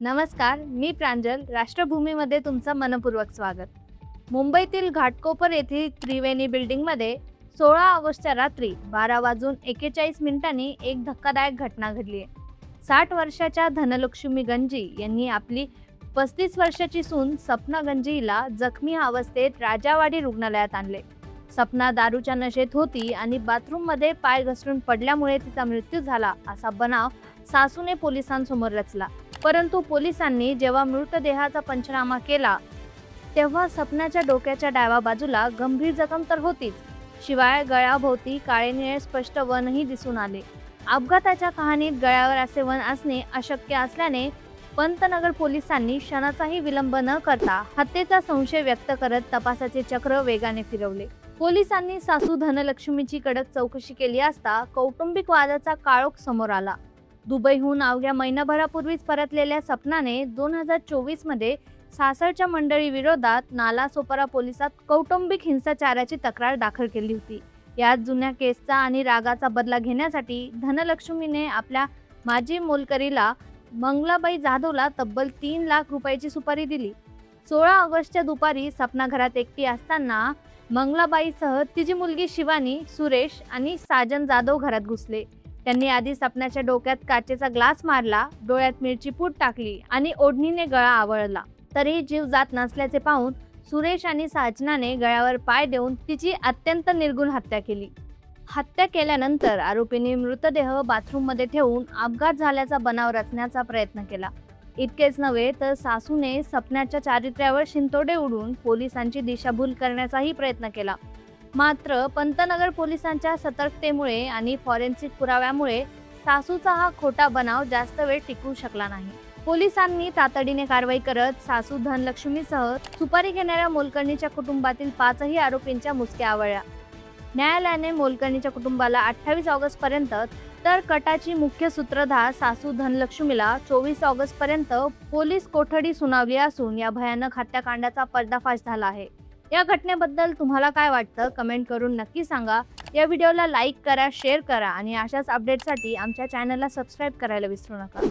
नमस्कार, मी प्रांजल. राष्ट्रभूमीमध्ये तुमचं मनपूर्वक स्वागत. मुंबईतील घाटकोपर येथील त्रिवेणी बिल्डिंगमध्ये 16 ऑगस्टच्या रात्री 12:41 एक धक्कादायक घटना घडली आहे. 60 वर्षाच्या धनलक्ष्मी गंजी यांनी आपली 35 वर्षाची सून सपना गंजी हिला जखमी अवस्थेत राजावाडी रुग्णालयात आणले. सपना दारूच्या नशेत होती आणि बाथरूममध्ये पाय घसरून पडल्यामुळे तिचा मृत्यू झाला असा बनाव सासूने पोलिसांसमोर रचला. परंतु पोलिसांनी जेव्हा मृतदेहाचा पंचनामा केला तेव्हा सपनाच्या डोक्याच्या डाव्या बाजूला गंभीर जखम तर होतीच, शिवाय गळ्याभोवती काळे निळे स्पष्ट वनही दिसून आले. अपघाताच्या कहाणीत गळ्यावर असे वन असणे अशक्य असल्याने पंतनगर पोलिसांनी क्षणाचाही विलंब न करता हत्येचा संशय व्यक्त करत तपासाचे चक्र वेगाने फिरवले. पोलिसांनी सासू धनलक्ष्मीची कडक चौकशी केली असता कौटुंबिक वादाचा काळोख समोर आला. दुबईहून अवघ्या महिनाभरापूर्वीच परतलेल्या सपनाने 2024 मध्ये सासरच्या मंडळी विरोधात नालासोपारा पोलिसात कौटुंबिक हिंसाचाराची तक्रार दाखल केली होती. यात जुन्या केसचा आणि रागाचा बदला घेण्यासाठी धनलक्ष्मीने आपल्या माजी मोलकरीला मंगलाबाई जाधवला तब्बल 3 लाख रुपयाची सुपारी दिली. 16 ऑगस्टच्या दुपारी सपना घरात एकटी असताना मंगलाबाईसह तिची मुलगी शिवानी, सुरेश आणि साजन जाधव घरात घुसले. त्यांनी आधी सपनाच्या डोक्यात काचेचा ग्लास मारला, डोळ्यात मिरची पूड टाकली आणि ओढणीने गळा आवळला. तरीही जीव जात नसल्याचे पाहून सुरेश आणि साजनाने गळ्यावर पाय देऊन तिची अत्यंत निर्गुण हत्या केली. हत्या केल्यानंतर आरोपींनी मृतदेह बाथरूममध्ये ठेवून अपघात झाल्याचा बनाव रचण्याचा प्रयत्न केला. इतकेच नव्हे तर सासूने सपनाच्या चारित्र्यावर शिंतोडे उडून पोलिसांची दिशाभूल करण्याचाही प्रयत्न केला. मात्र पंतनगर पोलिसांच्या सतर्कतेमुळे आणि फॉरेन्सिक पुराव्यामुळे सासूचा हा खोटा बनाव जास्त वेळ टिकू शकला नाही. पोलिसांनी तातडीने कारवाई करत सासू धनलक्ष्मीसह सुपारी घेणाऱ्या मोलकर्णीच्या कुटुंबातील 5ही आरोपींच्या मुसक्या आवळल्या. न्यायालयाने मोलकर्णीच्या कुटुंबाला 28 ऑगस्ट पर्यंत तर कटाची मुख्य सूत्रधार सासू धनलक्ष्मीला 24 ऑगस्ट पर्यंत पोलीस कोठडी सुनावली असून या भयानक हत्याकांडाचा पर्दाफाश झाला आहे. या घटनेबद्दल तुम्हाला काय वाटतं कमेंट करून नक्की सांगा. या व्हिडिओला लाईक करा, शेअर करा आणि अशाच अपडेटसाठी आमच्या चॅनलला सबस्क्राईब करायला विसरू नका.